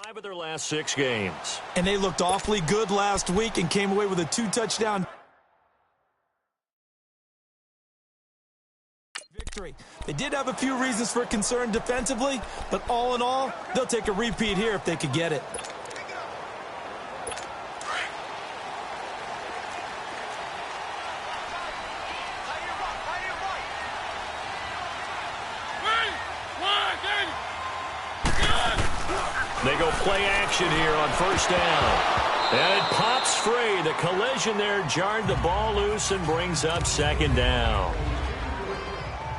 5 of their last 6 games. And they looked awfully good last week and came away with a 2-touchdown victory. They did have a few reasons for concern defensively, but all in all, they'll take a repeat here if they could get it. They go play action here on first down. And it pops free. The collision there jarred the ball loose and brings up second down.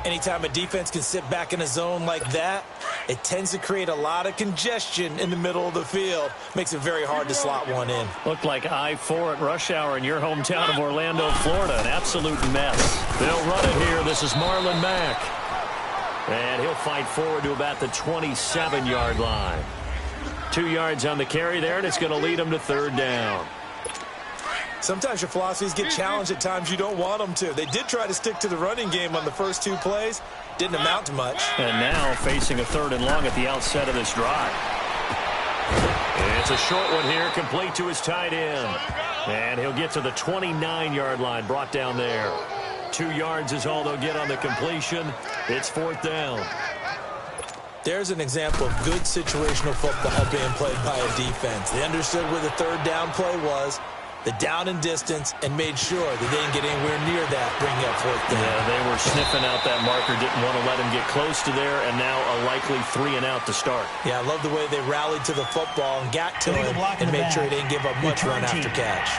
Anytime a defense can sit back in a zone like that, it tends to create a lot of congestion in the middle of the field. Makes it very hard to slot one in. Looked like I-4 at rush hour in your hometown of Orlando, Florida. An absolute mess. They'll run it here. This is Marlon Mack. And he'll fight forward to about the 27-yard line. 2 yards on the carry there, and it's going to lead them to third down. Sometimes your philosophies get challenged at times you don't want them to. They did try to stick to the running game on the first 2 plays. Didn't amount to much. And now facing a 3rd and long at the outset of this drive. And it's a short one here, complete to his tight end. And he'll get to the 29-yard line, brought down there. 2 yards is all they'll get on the completion. It's 4th down. There's an example of good situational football being played by a defense. They understood where the 3rd down play was, the down and distance, and made sure that they didn't get anywhere near that, bringing up 4th down. Yeah, they were sniffing out that marker, didn't want to let him get close to there, and now a likely 3 and out to start. Yeah, I love the way they rallied to the football and got to him and made sure he didn't give up much run after catch.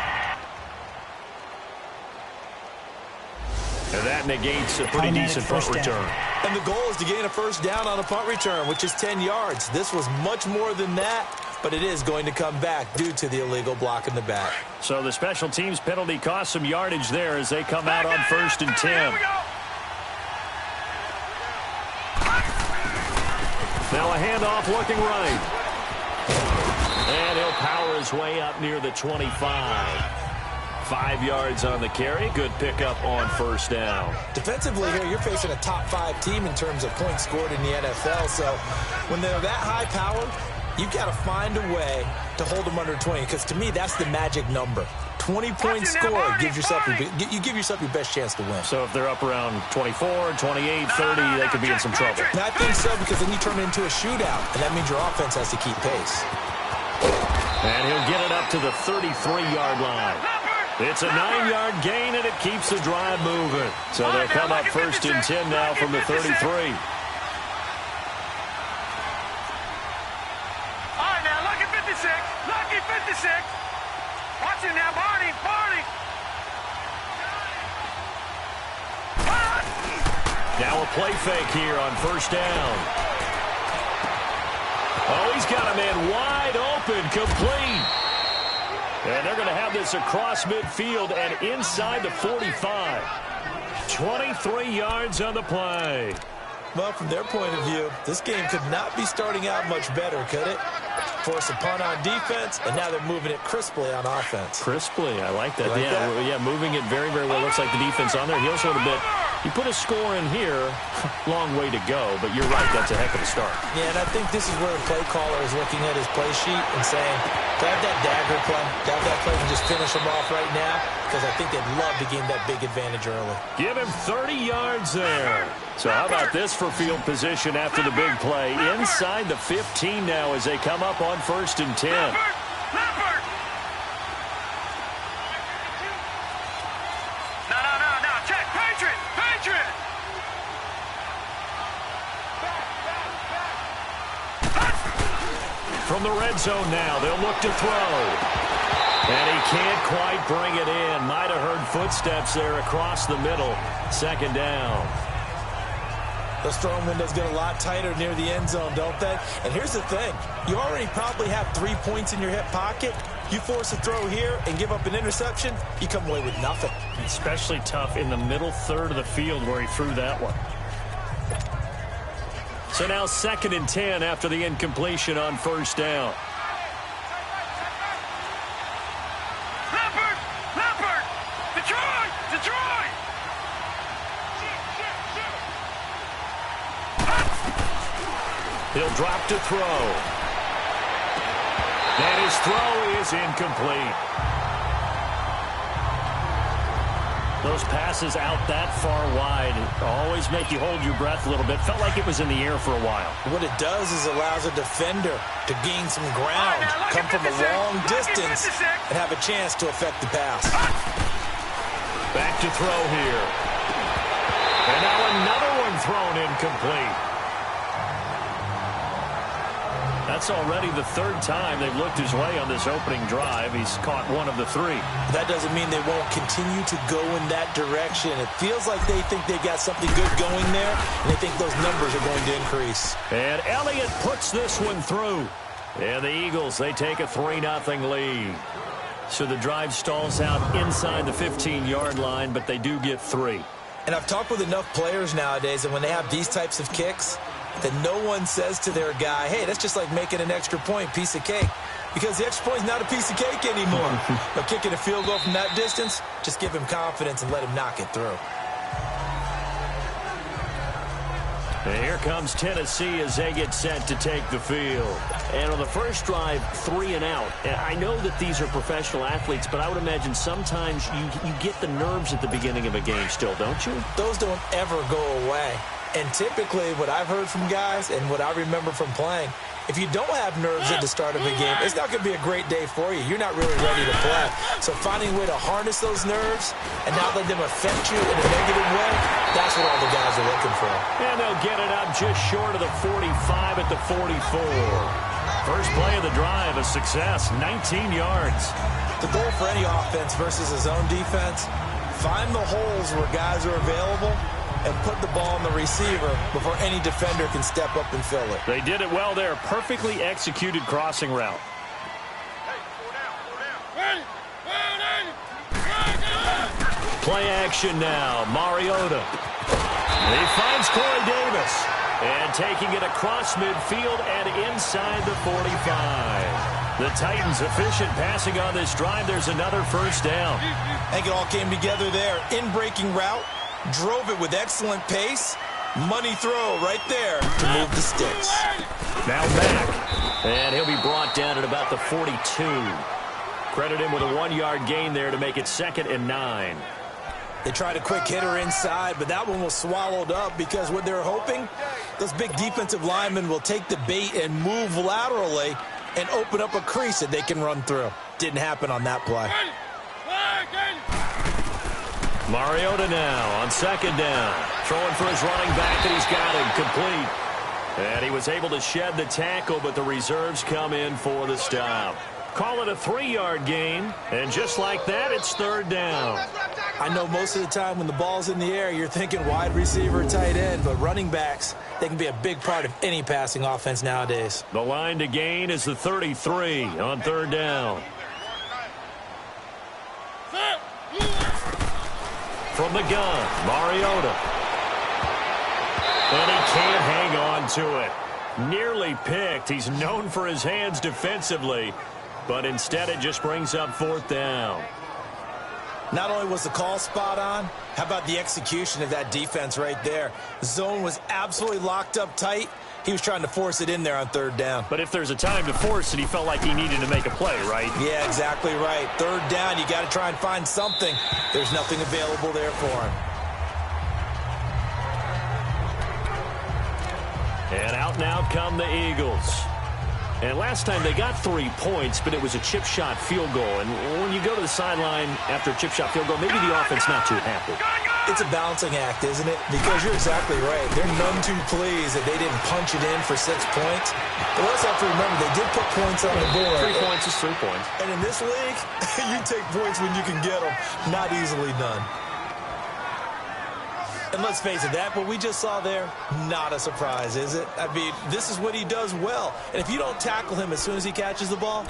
And that negates a pretty decent punt return. And the goal is to gain a first down on a punt return, which is 10 yards. This was much more than that, but it is going to come back due to the illegal block in the back. So the special teams penalty cost some yardage there as they come out on 1st and 10. Now a handoff looking right. And he'll power his way up near the 25. 5 yards on the carry. Good pickup on first down. Defensively here, you're facing a top 5 team in terms of points scored in the NFL. So when they're that high powered, you've got to find a way to hold them under 20. Because to me, that's the magic number. 20 points scored gives yourself you give yourself your best chance to win. So if they're up around 24, 28, 30, they could be in some trouble. And I think so, because then you turn it into a shootout, and that means your offense has to keep pace. And he'll get it up to the 33-yard line. It's a 9-yard gain, and it keeps the drive moving. So they'll come up 1st and 10 now from the 33. All right, now, lucky 56. Lucky 56. Watch it now, Barney. Barney. Now a play fake here on first down. Oh, he's got a man wide open, complete. And they're going to have this across midfield and inside the 45. 23 yards on the play. Well, from their point of view, this game could not be starting out much better, could it? Force a punt on defense, and now they're moving it crisply on offense. Crisply, I like that. Like that? Yeah, moving it very, very well. Looks like the defense on there heels a little bit. You put a score in here, long way to go, but you're right, that's a heck of a start. Yeah, and I think this is where the play caller is looking at his play sheet and saying, to have that dagger play, to have that play and just finish him off right now, because I think they'd love to gain that big advantage early. Give him 30 yards there. So how about this for field position after the big play? Inside the 15 now as they come up on 1st and 10. No, check, Patriot. From the red zone now, they'll look to throw. And he can't quite bring it in. Might have heard footsteps there across the middle. 2nd down. Those throwing windows get a lot tighter near the end zone, don't they? And here's the thing. You already probably have 3 points in your hip pocket. You force a throw here and give up an interception, you come away with nothing. Especially tough in the middle 3rd of the field where he threw that one. So now 2nd and 10 after the incompletion on first down. Leopard! Detroit! He'll drop to throw. And his throw is incomplete. Those passes out that far wide always make you hold your breath a little bit. Felt like it was in the air for a while. What it does is allows a defender to gain some ground, come from a long distance, and have a chance to affect the pass. Back to throw here. And now another one thrown incomplete. That's already the third time they've looked his way on this opening drive. He's caught one of the three. That doesn't mean they won't continue to go in that direction. It feels like they think they've got something good going there, and they think those numbers are going to increase. And Elliott puts this one through. And the Eagles, they take a 3-0 lead. So the drive stalls out inside the 15-yard line, but they do get 3. And I've talked with enough players nowadays that when they have these types of kicks, that no one says to their guy, hey, that's just like making an extra point, piece of cake. Because the extra point is not a piece of cake anymore. But kicking a field goal from that distance, just give him confidence and let him knock it through. And here comes Tennessee as they get set to take the field. And on the first drive, 3 and out. And I know that these are professional athletes, but I would imagine sometimes you get the nerves at the beginning of a game still, don't you? Those don't ever go away. And typically what I've heard from guys and what I remember from playing, if you don't have nerves at the start of a game, it's not going to be a great day for you. You're not really ready to play. So finding a way to harness those nerves and not let them affect you in a negative way, that's what all the guys are looking for. And they'll get it up just short of the 45 at the 44. First play of the drive, a success, 19 yards. The goal for any offense versus a zone defense, find the holes where guys are available and put the ball on the receiver before any defender can step up and fill it. They did it well there. Perfectly executed crossing route. Play action now. Mariota. He finds Corey Davis. And taking it across midfield and inside the 45. The Titans efficient passing on this drive. There's another first down. I think it all came together there. In-breaking route. Drove it with excellent pace. Money throw right there to move the sticks. Now back. And he'll be brought down at about the 42. Credit him with a 1-yard gain there to make it 2nd and 9. They tried a quick hitter inside, but that one was swallowed up because what they're hoping, those big defensive linemen will take the bait and move laterally and open up a crease that they can run through. Didn't happen on that play. Mariota now on 2nd down. Throwing for his running back, and he's got him complete. And he was able to shed the tackle, but the reserves come in for the stop. Call it a 3-yard gain, and just like that, it's 3rd down. I know most of the time when the ball's in the air, you're thinking wide receiver, tight end, but running backs, they can be a big part of any passing offense nowadays. The line to gain is the 33 on 3rd down. From the gun, Mariota. And he can't hang on to it. Nearly picked. He's known for his hands defensively, but instead it just brings up 4th down. Not only was the call spot on, how about the execution of that defense right there? The zone was absolutely locked up tight. He was trying to force it in there on 3rd down. But if there's a time to force it, he felt like he needed to make a play, right? Yeah, exactly right. 3rd down, you got to try and find something. There's nothing available there for him. And out now come the Eagles. And last time they got 3 points, but it was a chip shot field goal. And when you go to the sideline after a chip shot field goal, maybe the offense not too happy. It's a balancing act, isn't it? Because you're exactly right. They're none too pleased that they didn't punch it in for 6 points. But let's have to remember, they did put points on the board. 3 points is 3 points. And in this league, you take points when you can get them. Not easily done. And let's face it, that what we just saw there, not a surprise, is it? I mean, this is what he does well. And if you don't tackle him as soon as he catches the ball,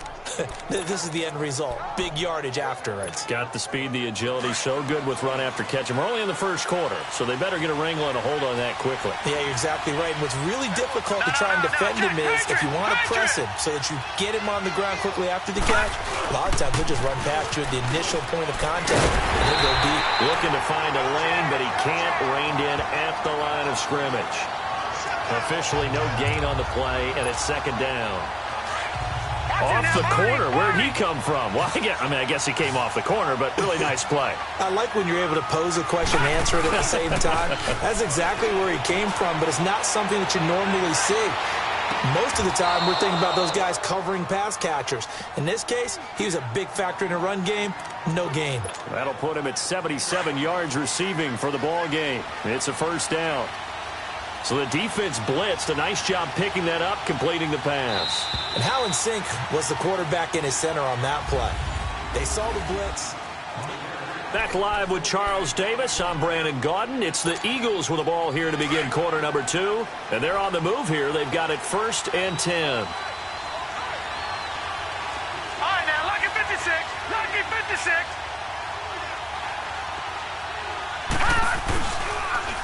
this is the end result. Big yardage afterwards. Got the speed, the agility, so good with run after catch. And we're only in the first quarter, so they better get a wrangle and a hold on that quickly. Yeah, you're exactly right. And what's really difficult to try and defend him is if you want to press him so that you get him on the ground quickly after the catch, a lot of times he'll just run past you at the initial point of contact and he'll go deep. Looking to find a lane, but he can't. Reined in at the line of scrimmage. Officially no gain on the play, and it's 2nd down. Off the corner. Where'd he come from? Well, I guess he came off the corner, but really nice play. I like when you're able to pose a question and answer it at the same time. That's exactly where he came from, but it's not something that you normally see. Most of the time, we're thinking about those guys covering pass catchers. In this case, he was a big factor in the run game. No gain. That'll put him at 77 yards receiving for the ball game. It's a first down. So the defense blitzed. A nice job picking that up, completing the pass. And how in sync was the quarterback in his center on that play? They saw the blitz. Back live with Charles Davis. I'm Brandon Gaudin. It's the Eagles with the ball here to begin quarter number 2. And they're on the move here. They've got it 1st and 10. All right, now, lucky 56. Lucky 56.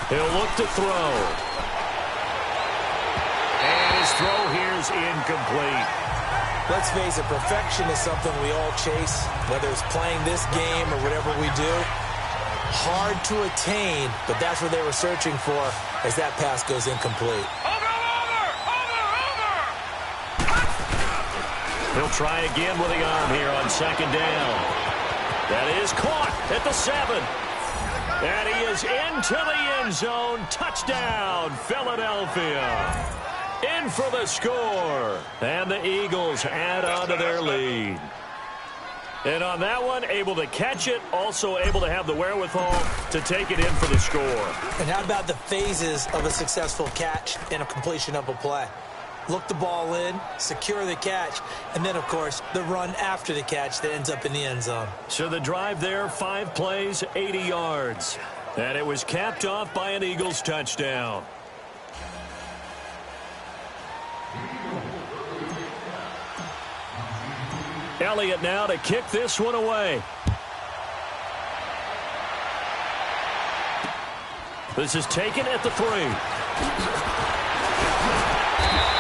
He'll look to throw. And his throw here is incomplete. Let's face it, perfection is something we all chase, whether it's playing this game or whatever we do. Hard to attain, but that's what they were searching for as that pass goes incomplete. Over! He'll try again with the arm here on 2nd down. That is caught at the 7. And he is into the end zone. Touchdown, Philadelphia. In for the score. And the Eagles add on to their lead. And on that one, able to catch it, also able to have the wherewithal to take it in for the score. And how about the phases of a successful catch and a completion of a play? Look the ball in, secure the catch, and then, of course, the run after the catch that ends up in the end zone. So the drive there, 5 plays, 80 yards. And it was capped off by an Eagles touchdown. Elliott now to kick this one away. This is taken at the 3.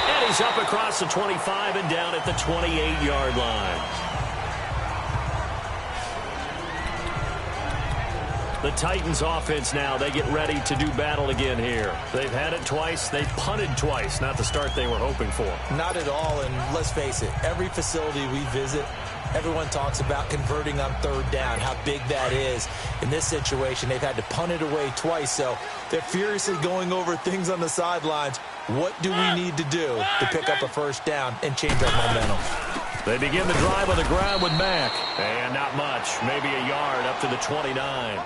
And he's up across the 25 and down at the 28-yard line. The Titans offense now, they get ready to do battle again here. They've had it twice. They've punted twice. Not the start they were hoping for. Not at all, and let's face it, every facility we visit, everyone talks about converting on 3rd down, how big that is. In this situation, they've had to punt it away twice, so they're furiously going over things on the sidelines. What do we need to do to pick up a 1st down and change our momentum? They begin the drive on the ground with Mack. And not much, maybe a yard up to the 29.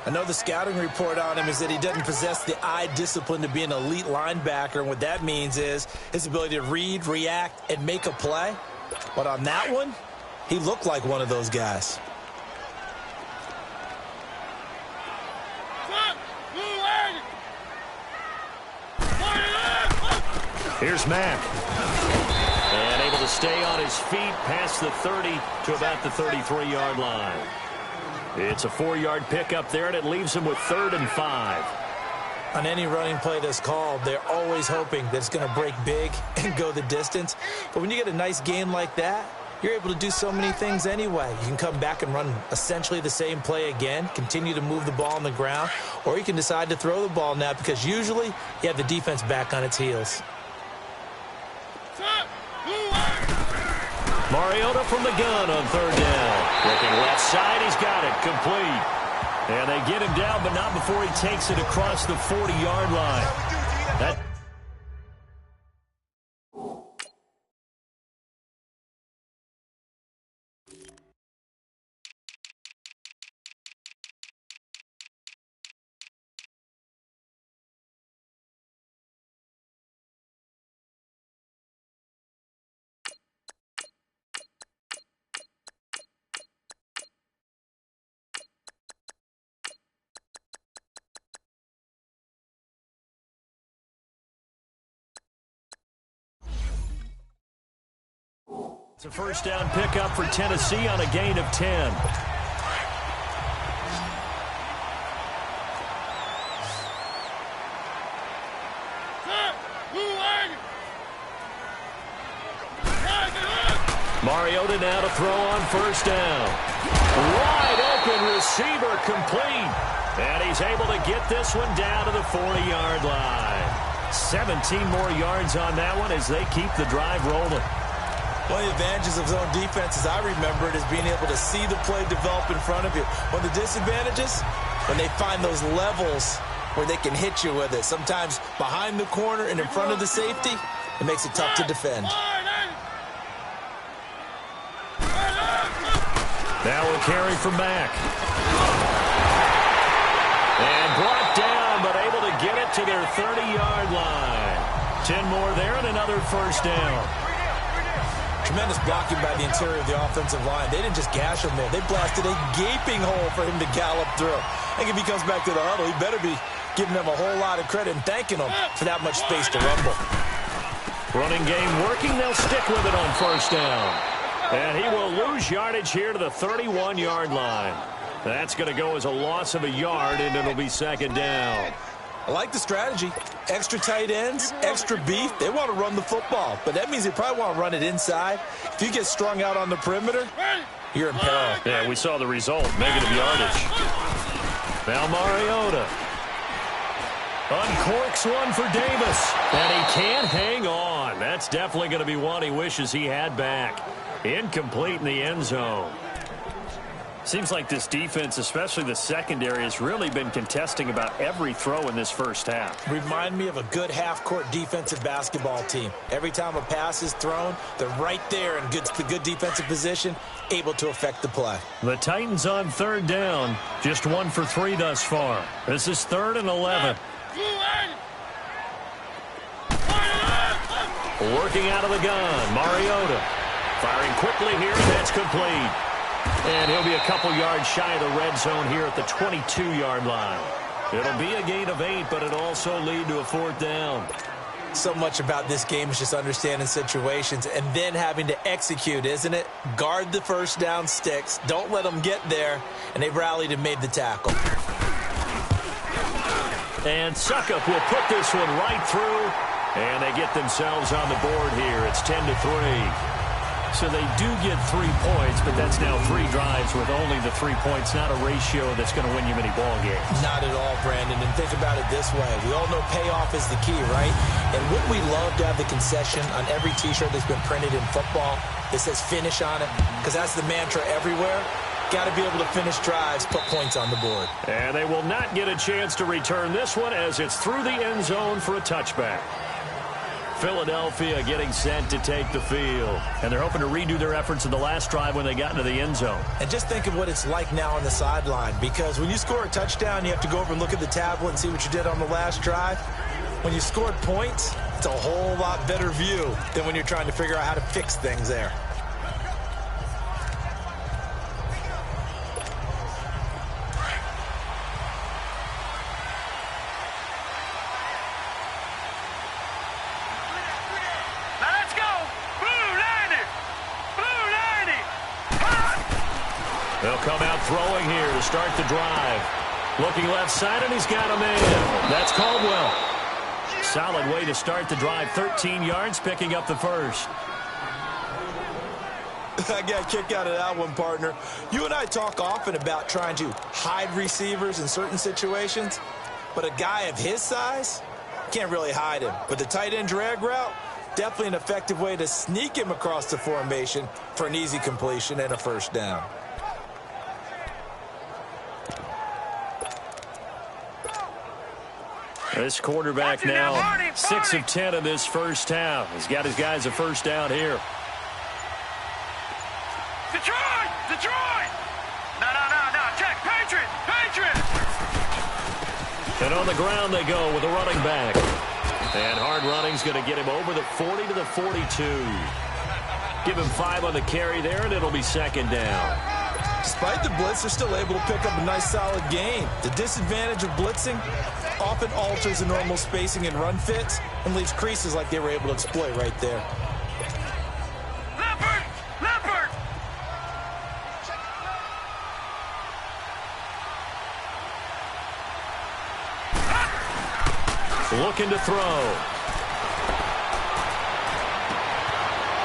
I know the scouting report on him is that he doesn't possess the eye discipline to be an elite linebacker, and what that means is his ability to read, react, and make a play. But on that one, he looked like one of those guys. Here's Mack. And able to stay on his feet past the 30 to about the 33-yard line. It's a 4-yard pickup there, and it leaves him with 3rd and 5. On any running play that's called, they're always hoping that it's going to break big and go the distance. But when you get a nice gain like that, you're able to do so many things anyway. You can come back and run essentially the same play again, continue to move the ball on the ground, or you can decide to throw the ball now because usually you have the defense back on its heels. Mariota from the gun on 3rd down. Looking left side, he's got it, complete. And they get him down, but not before he takes it across the 40-yard line. That It's a 1st down pickup for Tennessee on a gain of 10. Mariota now to throw on 1st down. Wide open receiver complete. And he's able to get this one down to the 40-yard line. 17 more yards on that one as they keep the drive rolling. One of the advantages of zone defense, as I remember it, is being able to see the play develop in front of you. One of the disadvantages, when they find those levels where they can hit you with it. Sometimes behind the corner and in front of the safety, it makes it tough to defend. Now we'll carry from Mack. And brought down, but able to get it to their 30-yard line. 10 more there and another first down. Tremendous blocking by the interior of the offensive line. They didn't just gash him there. They blasted a gaping hole for him to gallop through. I think if he comes back to the huddle, he better be giving them a whole lot of credit and thanking them for that much space to rumble. Running game working. They'll stick with it on first down. And he will lose yardage here to the 31-yard line. That's going to go as a loss of a yard, and it'll be second down. I like the strategy. Extra tight ends, extra beef. They want to run the football, but that means they probably want to run it inside. If you get strung out on the perimeter, you're in peril. Yeah, we saw the result. Negative yardage. Now Mariota uncorks one for Davis, and he can't hang on. That's definitely going to be one he wishes he had back. Incomplete in the end zone. Seems like this defense, especially the secondary, has really been contesting about every throw in this first half. Remind me of a good half-court defensive basketball team. Every time a pass is thrown, they're right there in good defensive position, able to affect the play. The Titans on third down, just 1 for 3 thus far. This is 3rd and 11. Working out of the gun, Mariota. Firing quickly here, that's complete. And he'll be a couple yards shy of the red zone here at the 22-yard line. It'll be a gain of 8, but it'll also lead to a 4th down. So much about this game is just understanding situations and then having to execute, isn't it? Guard the first down sticks. Don't let them get there. And they rallied and made the tackle. And Suckup will put this one right through. And they get themselves on the board here. It's 10-3. So they do get 3 points, but that's now 3 drives with only the 3 points, not a ratio that's going to win you many ball games. Not at all, Brandon. And think about it this way. We all know payoff is the key, right? And wouldn't we love to have the concession on every T-shirt that's been printed in football that says finish on it? Because that's the mantra everywhere. Got to be able to finish drives, put points on the board. And they will not get a chance to return this one as it's through the end zone for a touchback. Philadelphia getting set to take the field. And they're hoping to redo their efforts in the last drive when they got into the end zone. And just think of what it's like now on the sideline. Because when you score a touchdown, you have to go over and look at the tablet and see what you did on the last drive. When you scored points, it's a whole lot better view than when you're trying to figure out how to fix things there. They'll come out throwing here to start the drive. Looking left side, and he's got a man. That's Caldwell. Solid way to start the drive. 13 yards, picking up the first. I got a kick out of that one, partner. You and I talk often about trying to hide receivers in certain situations, but a guy of his size can't really hide him. But the tight end drag route, definitely an effective way to sneak him across the formation for an easy completion and a first down. This quarterback now 6 of 10 in this first half. He's got his guys a first down here. Detroit! Detroit! No. Check. Patriot! And on the ground they go with a running back. And hard running's going to get him over the 40 to the 42. Give him 5 on the carry there, and it'll be second down. Despite the blitz, they're still able to pick up a nice solid gain. The disadvantage of blitzing often alters the normal spacing and run fits and leaves creases like they were able to exploit right there. Leopard! Looking to throw.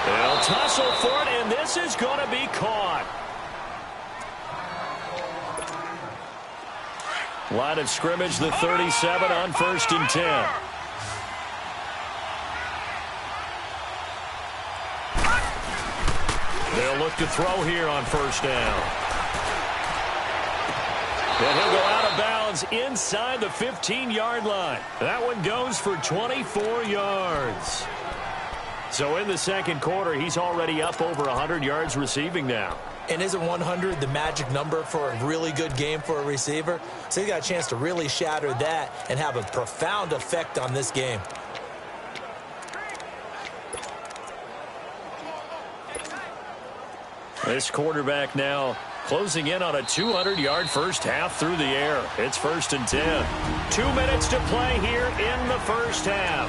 They'll tussle for it, and this is going to be caught. Line of scrimmage, the 37 on 1st and 10. They'll look to throw here on first down. And he'll go out of bounds inside the 15-yard line. That one goes for 24 yards. So in the second quarter, he's already up over 100 yards receiving now. And isn't 100 the magic number for a really good game for a receiver? So he's got a chance to really shatter that and have a profound effect on this game. This quarterback now closing in on a 200-yard first half through the air. It's 1st and 10. 2 minutes to play here in the first half.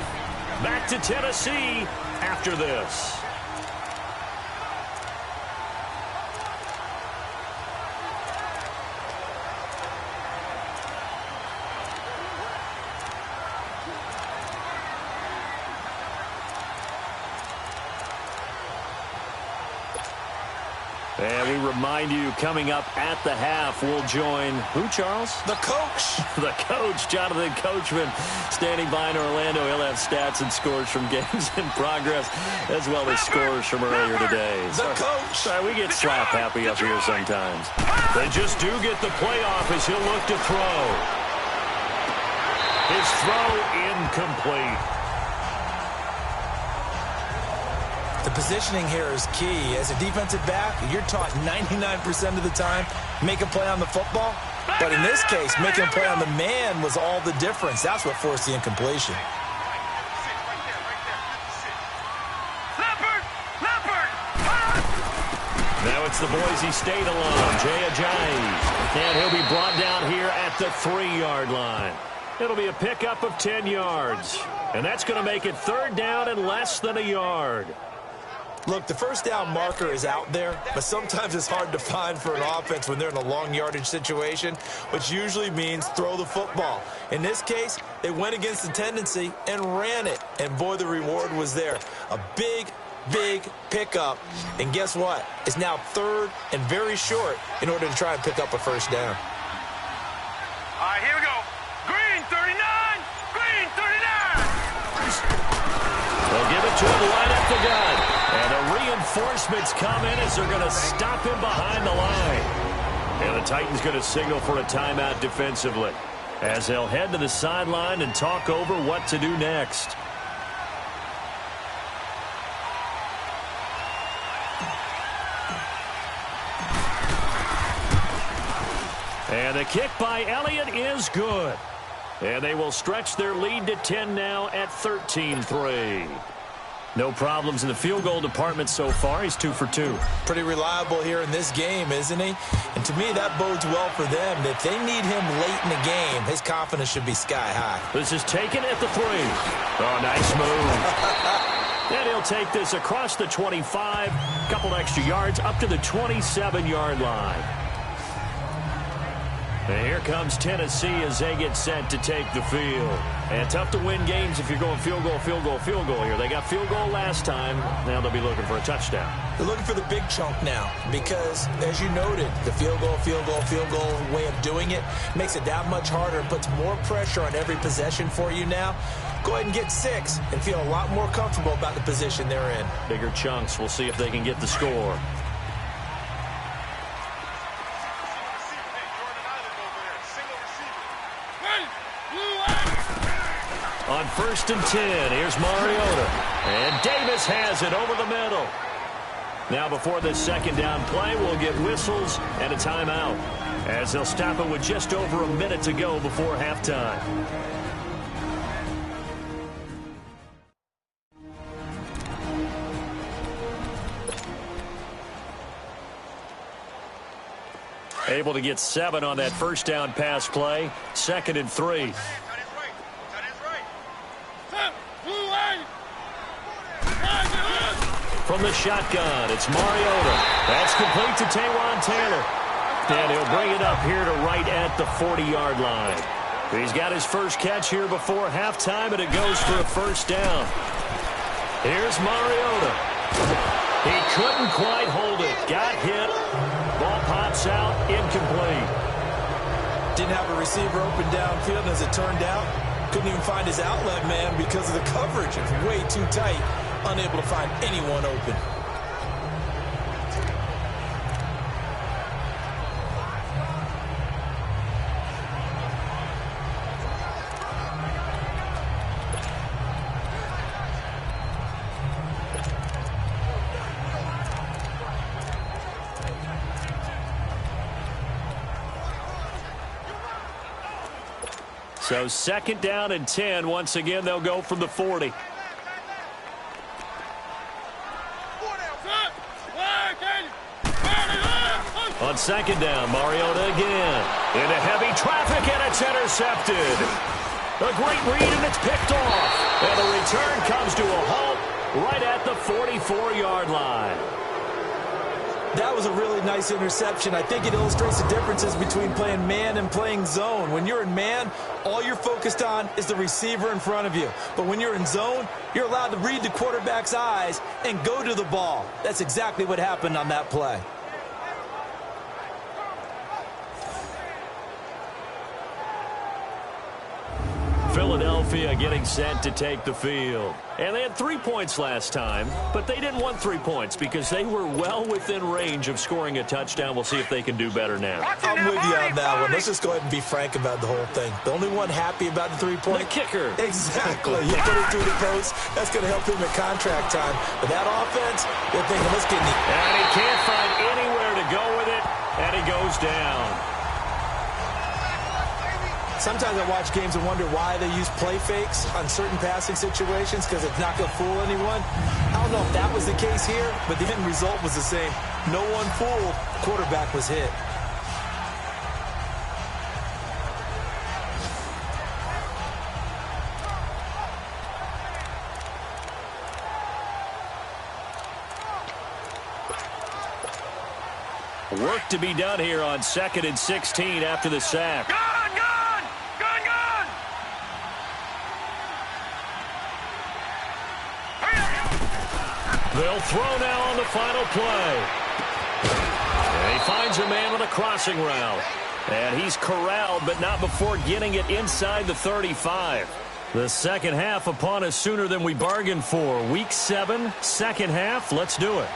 Back to Tennessee after this. And we remind you, coming up at the half, we'll join who, Charles? The coach. The coach, Jonathan Coachman, standing by in Orlando. He'll have stats and scores from games in progress, as well as scores from earlier today. The coach. Sorry, we get slap happy up here sometimes. They just do get the playoff as he'll look to throw. His throw incomplete. The positioning here is key. As a defensive back, you're taught 99% of the time, make a play on the football. But in this case, making a play on the man was all the difference. That's what forced the incompletion. Now it's the Boise State alum, Jay Ajayi. And he'll be brought down here at the 3-yard line. It'll be a pickup of 10 yards. And that's going to make it 3rd down and less than a yard. Look, the first down marker is out there, but sometimes it's hard to find for an offense when they're in a long yardage situation, which usually means throw the football. In this case, they went against the tendency and ran it, and boy, the reward was there. A big pickup, and guess what? It's now 3rd and very short in order to try and pick up a first down. All right, here we go. Green 39, green 39. They'll give it to him right at the gun. And the reinforcements come in as they're going to stop him behind the line. And the Titans going to signal for a timeout defensively as they'll head to the sideline and talk over what to do next. And the kick by Elliott is good. And they will stretch their lead to 10 now at 13-3. No problems in the field goal department so far. He's 2 for 2. Pretty reliable here in this game, isn't he? And to me, that bodes well for them. If they need him late in the game, his confidence should be sky high. This is taken at the 3. Oh, nice move. And he'll take this across the 25. Couple extra yards up to the 27-yard line. And here comes Tennessee as they get set to take the field. And tough to win games if you're going field goal here. They got field goal last time. Now they'll be looking for a touchdown. They're looking for the big chunk now because, as you noted, the field goal way of doing it makes it that much harder and puts more pressure on every possession for you now. Go ahead and get 6 and feel a lot more comfortable about the position they're in. Bigger chunks. We'll see if they can get the score. On 1st and 10, here's Mariota. And Davis has it over the middle. Now before this second down play, we'll get whistles and a timeout as they'll stop it with just over a minute to go before halftime. Able to get 7 on that first down pass play. 2nd and 3. From the shotgun, it's Mariota. That's complete to Taywan Taylor. And he'll bring it up here to right at the 40-yard line. He's got his first catch here before halftime, and it goes for a first down. Here's Mariota. He couldn't quite hold it. Got hit. Ball pops out. Incomplete. Didn't have a receiver open downfield, and as it turned out, couldn't even find his outlet man because of the coverage. It's way too tight. Unable to find anyone open. So 2nd down and 10. Once again, they'll go from the 40. On 2nd down, Mariota again. Into heavy traffic, and it's intercepted. A great read, and it's picked off. And the return comes to a halt right at the 44-yard line. That was a really nice interception. I think it illustrates the differences between playing man and playing zone. When you're in man, all you're focused on is the receiver in front of you. But when you're in zone, you're allowed to read the quarterback's eyes and go to the ball. That's exactly what happened on that play. Philadelphia getting set to take the field. And they had 3 points last time, but they didn't want 3 points because they were well within range of scoring a touchdown. We'll see if they can do better now. I'm with you on that one. Let's just go ahead and be frank about the whole thing. The only one happy about the 3-point? The kicker. Exactly. You put it through the post. That's going to help him at contract time. But that offense, they're thinking, let's get in the... And he can't find anywhere to go with it, and he goes down. Sometimes I watch games and wonder why they use play fakes on certain passing situations because it's not going to fool anyone. I don't know if that was the case here, but the end result was the same. No one fooled. Quarterback was hit. Work to be done here on 2nd and 16 after the sack. They'll throw now on the final play. And he finds a man on a crossing route. And he's corralled, but not before getting it inside the 35. The second half upon us sooner than we bargained for. Week 7, second half. Let's do it.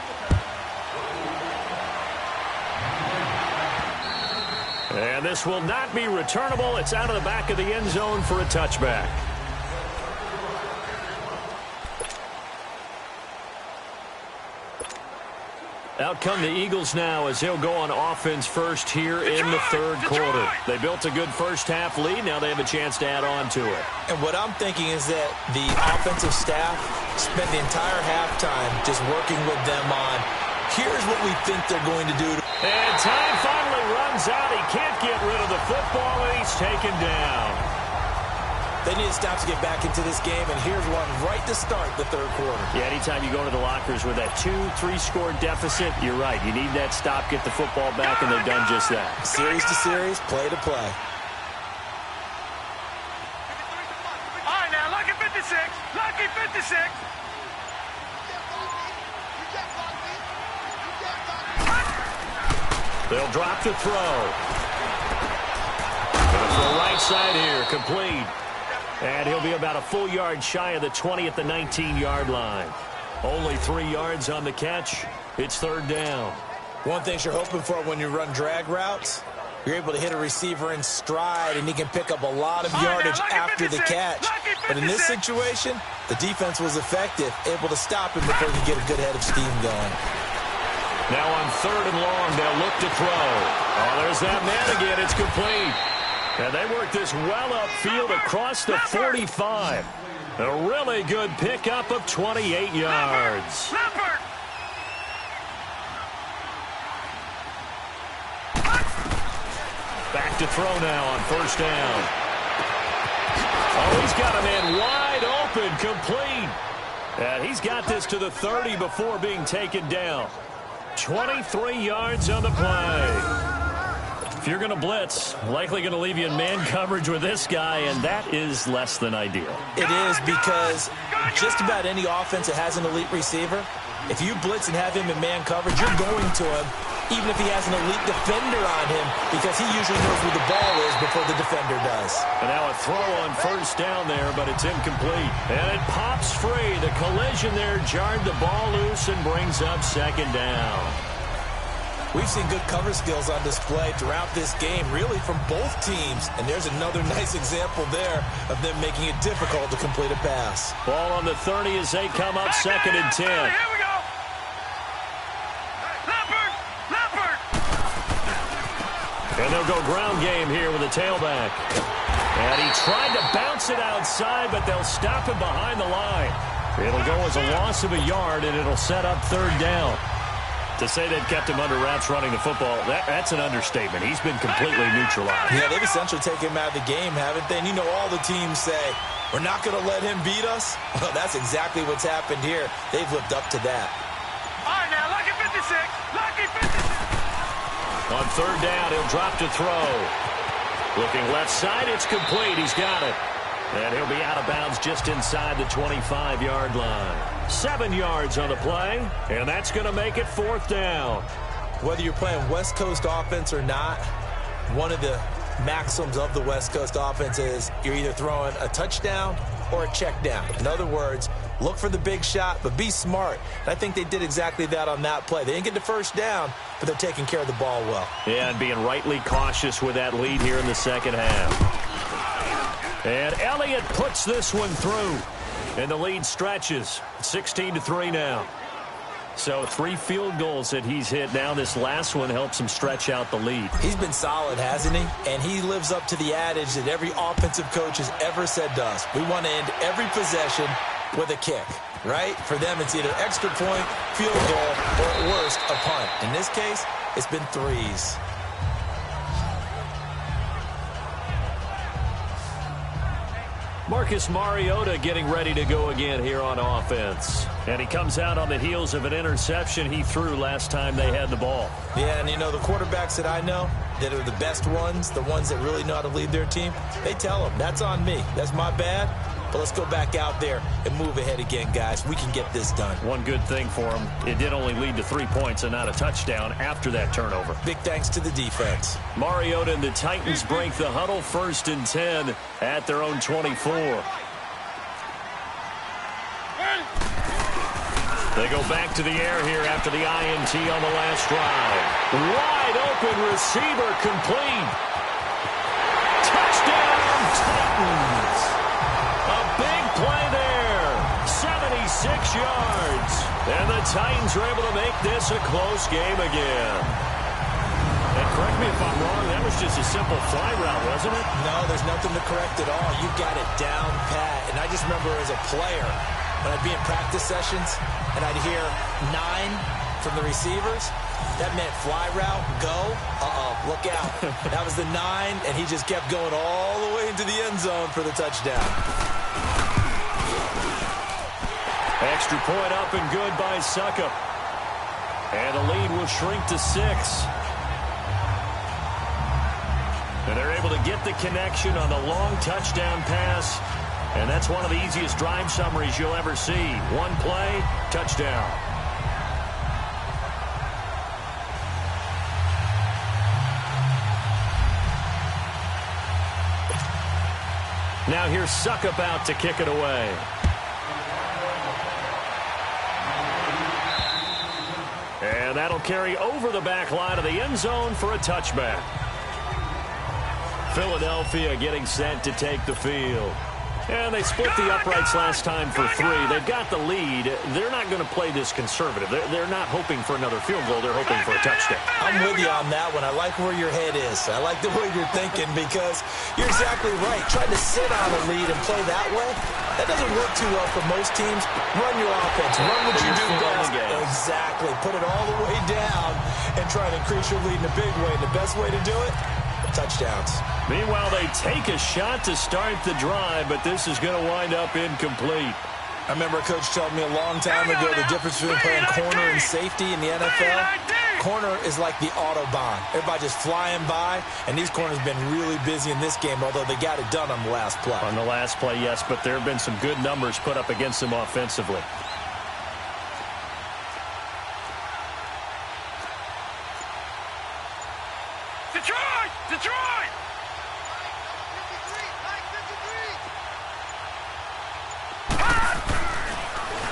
And this will not be returnable. It's out of the back of the end zone for a touchback. Out come the Eagles now as he'll go on offense first here in the third quarter. They built a good first half lead. Now they have a chance to add on to it. And what I'm thinking is that the offensive staff spent the entire halftime just working with them on, here's what we think they're going to do. And time finally runs out. He can't get rid of the football, and he's taken down. They need to stop to get back into this game, and here's one right to start the third quarter. Yeah, anytime you go to the lockers with that 2-3 score deficit, you're right. You need that stop, get the football back, and they've done just that. Series to series, play to play. All right, now, lucky 56. Lucky 56. They'll drop the throw. Gonna throw right side here, complete. And he'll be about a full yard shy of the 20 at the 19-yard line. Only 3 yards on the catch. It's third down. One thing you're hoping for when you run drag routes, you're able to hit a receiver in stride, and he can pick up a lot of yardage after the catch. But in this situation, the defense was effective, able to stop him before he could get a good head of steam going. Now on 3rd and long, they'll look to throw. Oh, there's that man again. It's complete. And they work this well upfield across the 45. A really good pickup of 28 yards. Back to throw now on 1st down. Oh, he's got a man wide open, complete. And he's got this to the 30 before being taken down. 23 yards on the play. If you're going to blitz, likely going to leave you in man coverage with this guy, and that is less than ideal. It is, because just about any offense that has an elite receiver, if you blitz and have him in man coverage, you're going to him, even if he has an elite defender on him, because he usually knows where the ball is before the defender does. And now a throw on 1st down there, but it's incomplete. And it pops free. The collision there jarred the ball loose and brings up 2nd down. We've seen good cover skills on display throughout this game, really from both teams. And there's another nice example there of them making it difficult to complete a pass. Ball on the 30 as they come up 2nd and 10. Here we go. Leopard. And they'll go ground game here with a tailback. And he tried to bounce it outside, but they'll stop him behind the line. It'll go as a loss of a yard, and it'll set up third down. To say they've kept him under wraps running the football, that's an understatement. He's been completely neutralized. Yeah, they've essentially taken him out of the game, haven't they? And you know all the teams say, we're not going to let him beat us. Well, that's exactly what's happened here. They've lived up to that. All right, now, lucky 56. Lucky 56. On third down, he'll drop to throw. Looking left side, it's complete. He's got it. And he'll be out of bounds just inside the 25-yard line. 7 yards on the play, and that's going to make it fourth down. Whether you're playing West Coast offense or not, one of the maxims of the West Coast offense is you're either throwing a touchdown or a check down. In other words, look for the big shot, but be smart. And I think they did exactly that on that play. They didn't get the first down, but they're taking care of the ball well. Yeah, and being rightly cautious with that lead here in the second half. And Elliott puts this one through. And the lead stretches. 16-3 now. So 3 field goals that he's hit now. This last one helps him stretch out the lead. He's been solid, hasn't he? And he lives up to the adage that every offensive coach has ever said to us. We want to end every possession with a kick, right? For them, it's either extra point, field goal, or at worst, a punt. In this case, it's been threes. Marcus Mariota getting ready to go again here on offense. And he comes out on the heels of an interception he threw last time they had the ball. Yeah, and you know, the quarterbacks that I know that are the best ones, the ones that really know how to lead their team, they tell them, that's on me. That's my bad. But let's go back out there and move ahead again, guys. We can get this done. One good thing for him, it did only lead to 3 points and not a touchdown after that turnover. Big thanks to the defense. Mariota and the Titans break the huddle, 1st and 10 at their own 24. They go back to the air here after the INT on the last drive. Wide open receiver complete. Touchdown Titans. A big play there. 76 yards. And the Titans are able to make this a close game again. And correct me if I'm wrong, that was just a simple fly route, wasn't it? No, there's nothing to correct at all. You got it down pat. And I just remember as a player, when I'd be in practice sessions and I'd hear 9 from the receivers, that meant fly route, go, look out. That was the 9, and he just kept going all the way into the end zone for the touchdown. Extra point up and good by Suckup. And the lead will shrink to 6. And they're able to get the connection on the long touchdown pass. And that's one of the easiest drive summaries you'll ever see. One play, touchdown. Now here's Suckup out to kick it away. And that'll carry over the back line of the end zone for a touchback. Philadelphia getting set to take the field. And they split the uprights last time for 3. They've got the lead. They're not going to play this conservative. They're not hoping for another field goal. They're hoping for a touchdown. I'm with you on that one. I like where your head is. I like the way you're thinking because you're exactly right. Trying to sit on a lead and play that way, that doesn't work too well for most teams. Run your offense. Run what you do best. Exactly. Put it all the way down and try to increase your lead in a big way. And the best way to do it, touchdowns. Meanwhile, they take a shot to start the drive, but this is going to wind up incomplete. I remember a coach told me a long time ago the difference between playing corner and safety in the NFL. Corner is like the Autobahn. Everybody just flying by, and these corners have been really busy in this game, although they got it done on the last play. On the last play, yes, but there have been some good numbers put up against them offensively. Detroit! Detroit!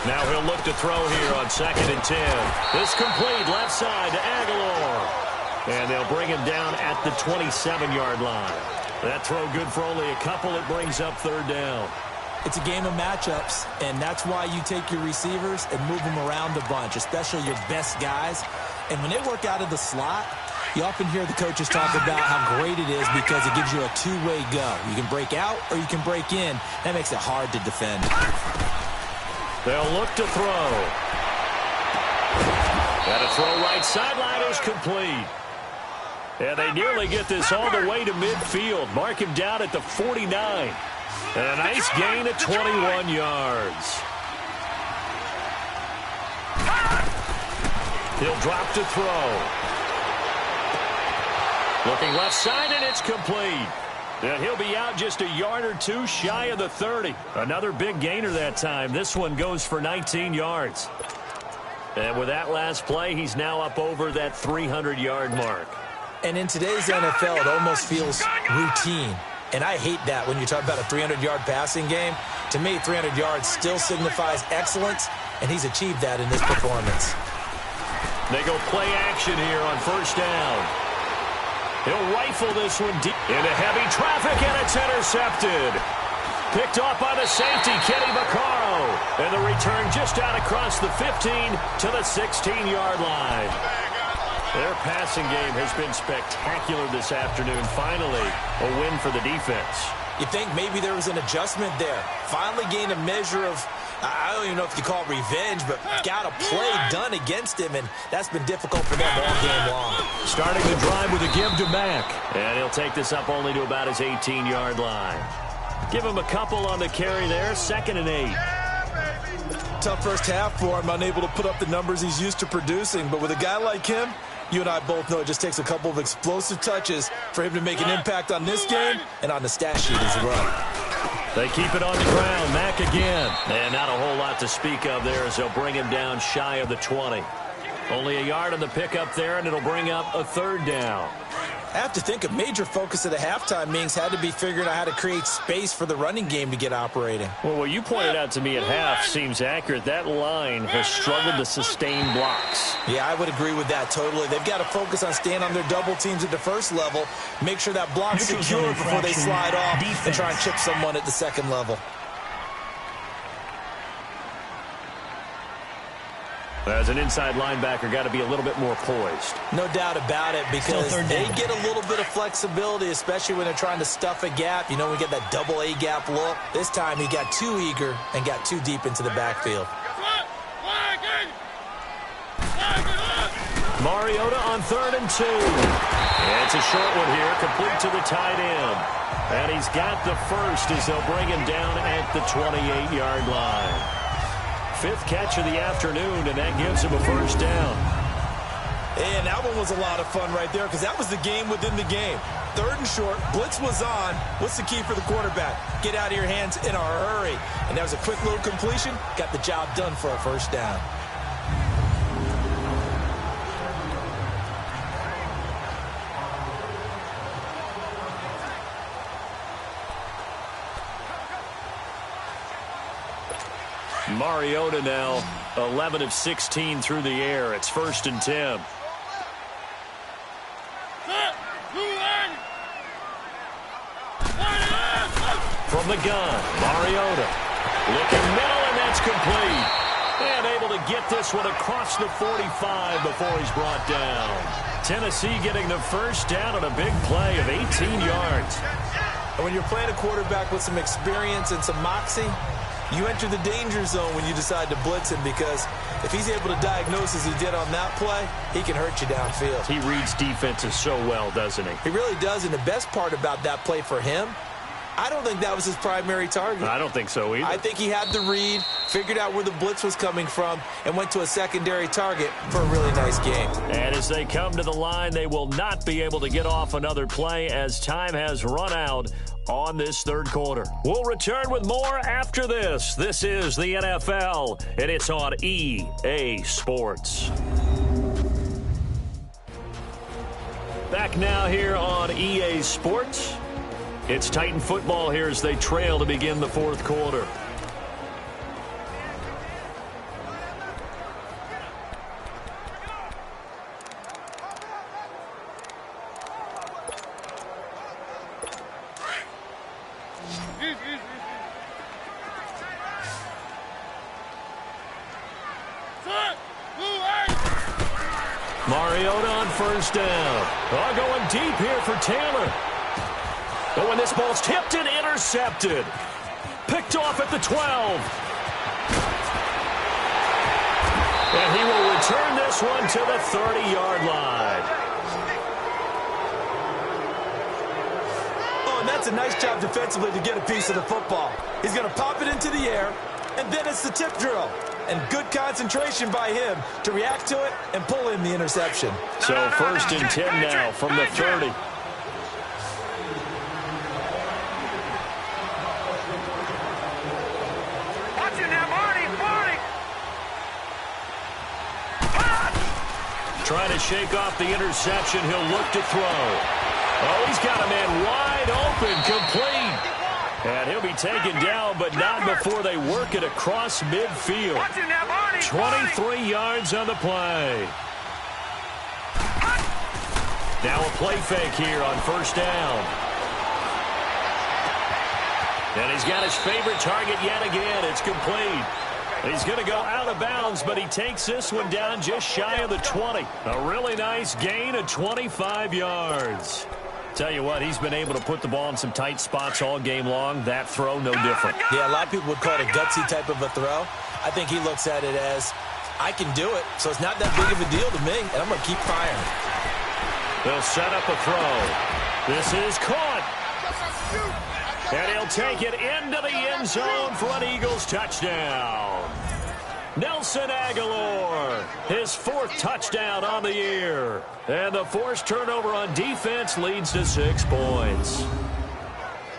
Now he'll look to throw here on 2nd and 10. This complete left side to Aguilar. And they'll bring him down at the 27-yard line. That throw good for only a couple. It brings up 3rd down. It's a game of matchups, and that's why you take your receivers and move them around a bunch, especially your best guys. And when they work out of the slot, You often hear the coaches talk about how great it is because it gives you a two-way go. You can break out or you can break in. That makes it hard to defend. They'll look to throw. And a throw right sideline is complete. And they nearly get this all the way to midfield. Mark him down at the 49. And a nice gain of 21 yards. He'll drop to throw. Looking left side, and it's complete. And he'll be out just a yard or two shy of the 30. Another big gainer that time. This one goes for 19 yards. And with that last play, he's now up over that 300-yard mark. And in today's NFL, it almost feels routine. And I hate that when you talk about a 300-yard passing game. To me, 300 yards still signifies excellence, and he's achieved that in this performance. They go play action here on first down. He'll rifle this one deep into heavy traffic, and it's intercepted. Picked off by the safety, Kenny Vaccaro. And the return just out across the 15 to the 16-yard line. Their passing game has been spectacular this afternoon. Finally, a win for the defense. You think maybe there was an adjustment there. Finally gained a measure of, I don't even know if you call it revenge, but got a play done against him, and that's been difficult for them all game long. Starting the drive with a give to Mack. And he'll take this up only to about his 18-yard line. Give him a couple on the carry there, 2nd and 8. Tough first half for him, unable to put up the numbers he's used to producing. But with a guy like him, you and I both know it just takes a couple of explosive touches for him to make an impact on this game and on the stat sheet as well. They keep it on the ground. Mack again. And not a whole lot to speak of there as they'll bring him down shy of the 20. Only a yard on the pickup there, and it'll bring up a 3rd down. I have to think a major focus of the halftime meetings had to be figuring out how to create space for the running game to get operating. Well, what you pointed out to me at half seems accurate. That line has struggled to sustain blocks. Yeah, I would agree with that totally. They've got to focus on staying on their double teams at the first level, make sure that block's secure before they slide off and try and chip someone at the second level. As an inside linebacker, got to be a little bit more poised. No doubt about it, because they get a little bit of flexibility, especially when they're trying to stuff a gap. You know, we get that double A gap look. This time he got too eager and got too deep into the backfield. Mariota on 3rd and 2. It's a short one here, complete to the tight end. And he's got the first as they'll bring him down at the 28-yard line. 5th catch of the afternoon, and that gives him a first down. And that one was a lot of fun right there because that was the game within the game. 3rd and short, blitz was on. What's the key for the quarterback? Get out of your hands in a hurry. And that was a quick little completion. Got the job done for a first down. Mariota now 11 of 16 through the air. It's 1st and 10. From the gun, Mariota looking middle, and that's complete. And able to get this one across the 45 before he's brought down. Tennessee getting the first down on a big play of 18 yards. And when you're playing a quarterback with some experience and some moxie, you enter the danger zone when you decide to blitz him, because if he's able to diagnose as he did on that play, he can hurt you downfield. He reads defenses so well, doesn't he? He really does, and the best part about that play for him, I don't think that was his primary target. I don't think so either. I think he had the read, figured out where the blitz was coming from, and went to a secondary target for a really nice game. And as they come to the line, they will not be able to get off another play as time has run out on this 3rd quarter. We'll return with more after this. This is the NFL, and it's on EA Sports. Back now here on EA Sports. It's Titan football here as they trail to begin the 4th quarter. Mariota on first down. Oh, going deep here for Taylor. But when this ball's tipped and intercepted. Picked off at the 12. And he will return this one to the 30-yard line. Oh, and that's a nice job defensively to get a piece of the football. He's going to pop it into the air, and then it's the tip drill. And good concentration by him to react to it and pull in the interception. So first and 10 now from the 30. Trying to shake off the interception. He'll look to throw. Oh, he's got a man wide open, complete. And he'll be taken down, but not before they work it across midfield. 23 yards on the play. Now a play fake here on first down. And he's got his favorite target yet again. It's complete. He's going to go out of bounds, but he takes this one down just shy of the 20. A really nice gain of 25 yards. Tell you what, he's been able to put the ball in some tight spots all game long. That throw, no different. Yeah, a lot of people would call it a gutsy type of a throw. I think he looks at it as, I can do it, so it's not that big of a deal to me, and I'm going to keep firing. They'll set up a throw. This is caught. And he'll take it into the end zone for an Eagles touchdown. Nelson Aguilar, his fourth touchdown on the year. And the forced turnover on defense leads to 6 points.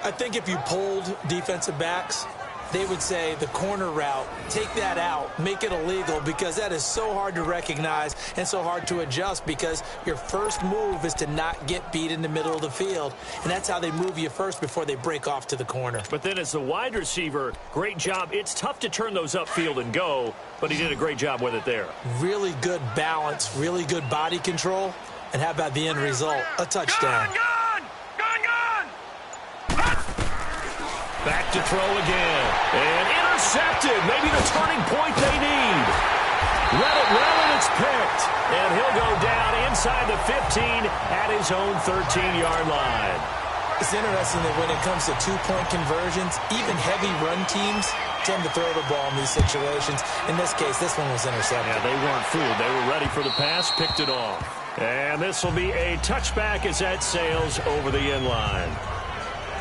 I think if you polled defensive backs, they would say the corner route, take that out, make it illegal, because that is so hard to recognize and so hard to adjust, because your first move is to not get beat in the middle of the field, and that's how they move you first before they break off to the corner. But then as the wide receiver, great job. It's tough to turn those upfield and go, but he did a great job with it there. Really good balance, really good body control, and how about the end result? A touchdown. Back to throw again. And intercepted. Maybe the turning point they need. Let it roll, and it's picked. And he'll go down inside the 15 at his own 13-yard line. It's interesting that when it comes to two-point conversions, even heavy run teams tend to throw the ball in these situations. In this case, this one was intercepted. Yeah, they weren't fooled. They were ready for the pass, picked it off. And this will be a touchback as that sails over the end line.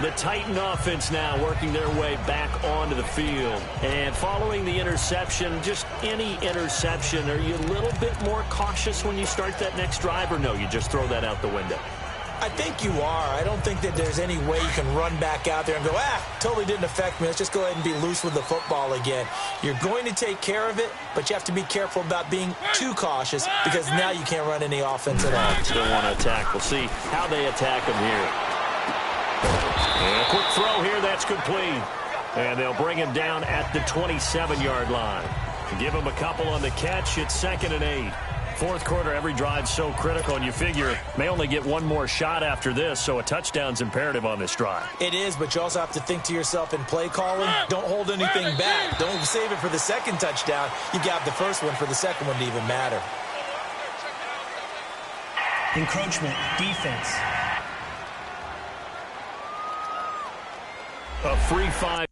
The Titan offense now working their way back onto the field. And following the interception, just any interception, are you a little bit more cautious when you start that next drive, or no, you just throw that out the window? I think you are. I don't think that there's any way you can run back out there and go, totally didn't affect me. Let's just go ahead and be loose with the football again. You're going to take care of it, but you have to be careful about being too cautious, because now you can't run any offense at all. Still want to attack. We'll see how they attack them here. And a quick throw here, that's complete. And they'll bring him down at the 27-yard line. Give him a couple on the catch. It's 2nd and 8. Fourth quarter, every drive's so critical, and you figure may only get one more shot after this, so a touchdown's imperative on this drive. It is, but you also have to think to yourself in play calling, don't hold anything back. Don't save it for the second touchdown. You got the first one for the second one to even matter. Encroachment, defense. A free 5.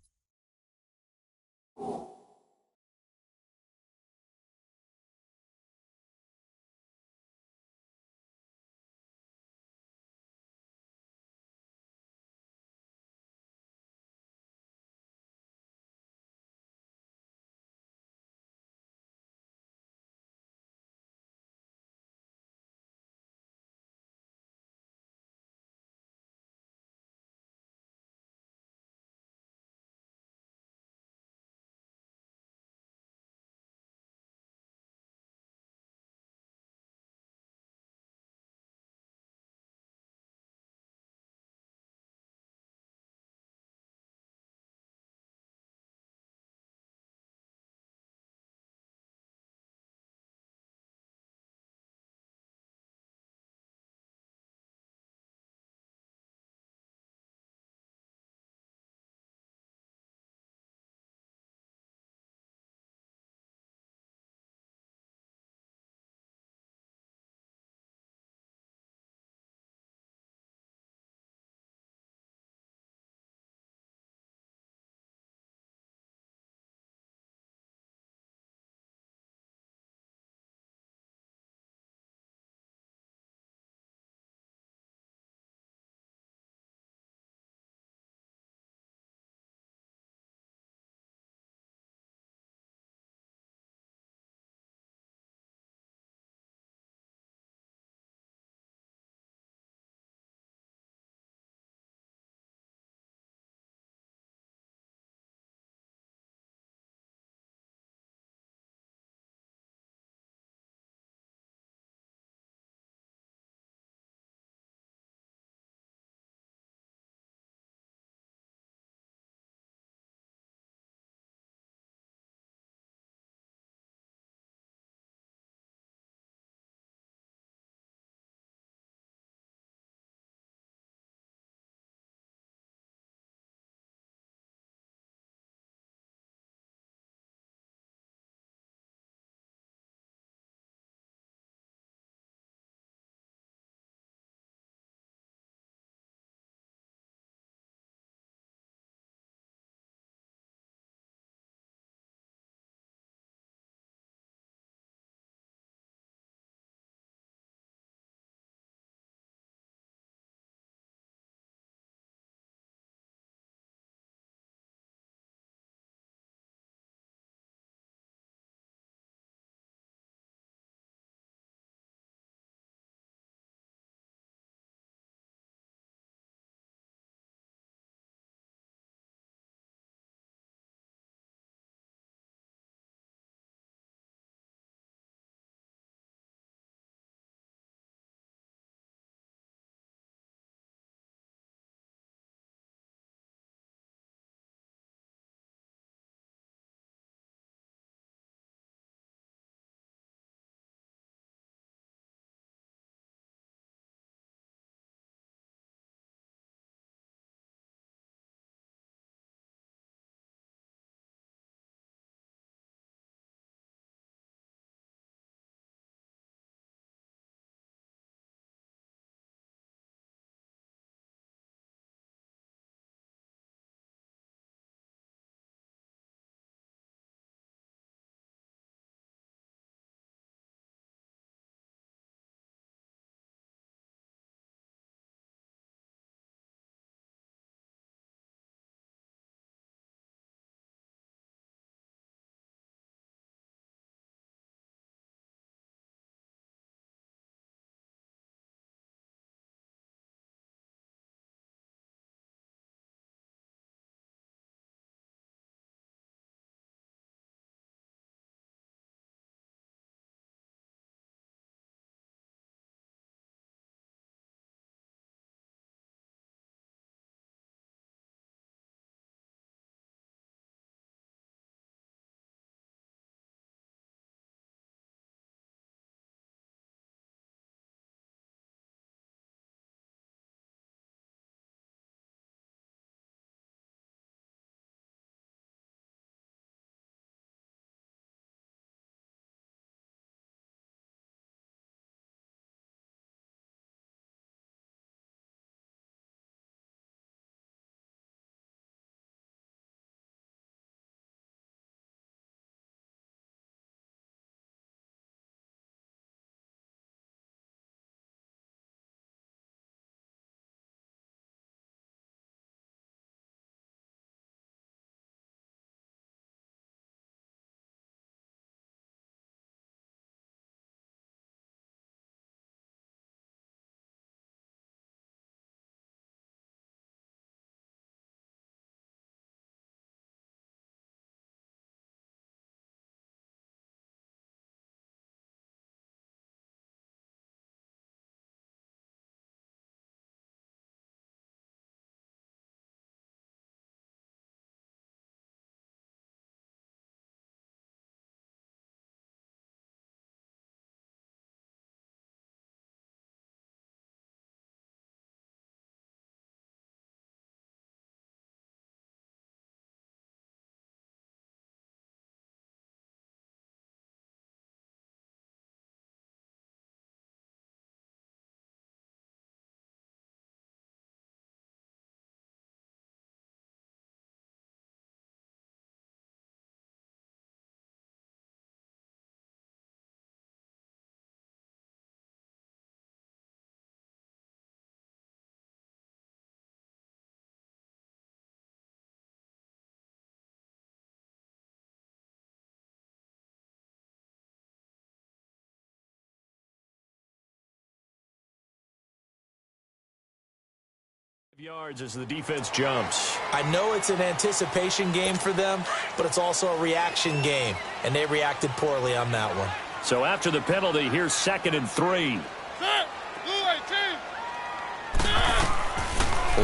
Yards as the defense jumps. I know it's an anticipation game for them, but it's also a reaction game, and they reacted poorly on that one. So after the penalty, here's 2nd and 3.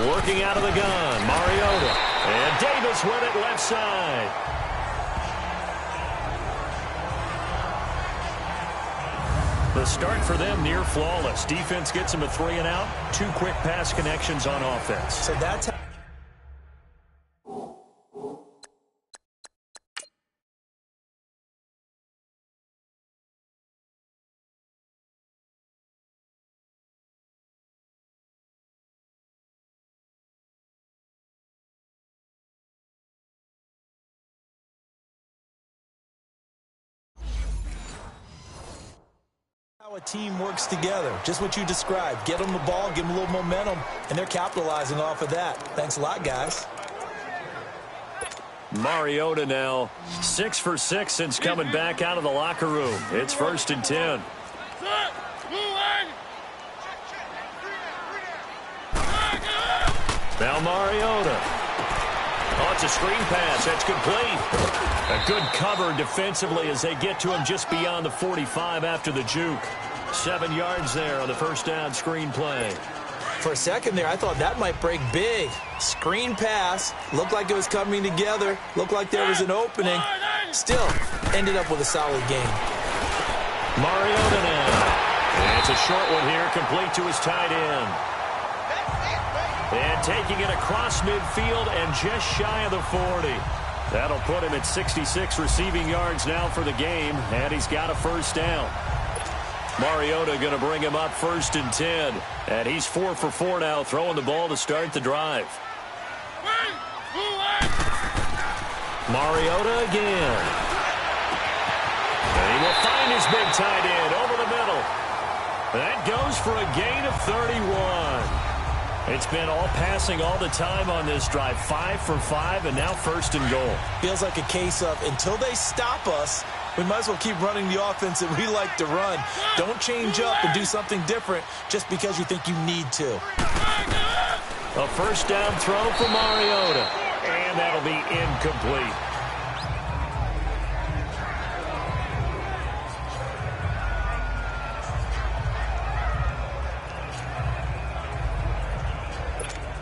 Working out of the gun, Mariota. And Davis with it left side. The start for them near flawless. Defense gets them a 3 and out. 2 quick pass connections on offense. So that's how a team works together. Just what you described. Get them the ball, give them a little momentum, and they're capitalizing off of that. Thanks a lot, guys. Mariota now 6 for 6 since coming back out of the locker room. It's 1st and 10. Now Mariota. Oh, it's a screen pass. That's complete. A good cover defensively as they get to him just beyond the 45 after the juke. 7 yards there on the first down screen play. For a second there, I thought that might break big. Screen pass. Looked like it was coming together. Looked like there was an opening. Still, ended up with a solid game. Mariota now. And it's a short one here, complete to his tight end. And taking it across midfield and just shy of the 40. That'll put him at 66 receiving yards now for the game, and he's got a first down. Mariota going to bring him up 1st and 10, and he's 4 for 4 now, throwing the ball to start the drive. Mariota again. And he will find his big tight end over the middle. That goes for a gain of 31. It's been all passing all the time on this drive. 5 for 5, and now 1st and goal. Feels like a case of until they stop us, we might as well keep running the offense that we like to run. Don't change up and do something different just because you think you need to. A first down throw for Mariota, and that'll be incomplete.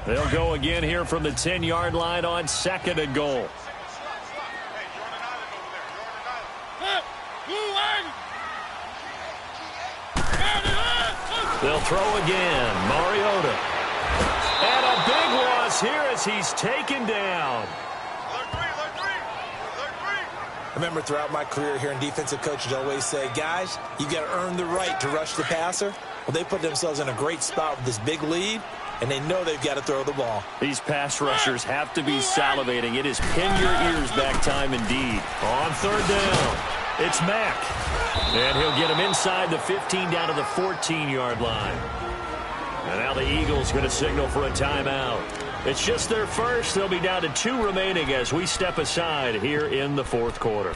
They'll go again here from the 10-yard line on 2nd and goal. They'll throw again. Mariota. And a big loss here as he's taken down. I remember throughout my career hearing defensive coaches always say, guys, you got to earn the right to rush the passer. Well, they put themselves in a great spot with this big lead, and they know they've got to throw the ball. These pass rushers have to be salivating. It is pin your ears back time indeed. On 3rd down, it's Mack. And he'll get him inside the 15 down to the 14-yard line. And now the Eagles going to signal for a timeout. It's just their first. They'll be down to 2 remaining as we step aside here in the 4th quarter.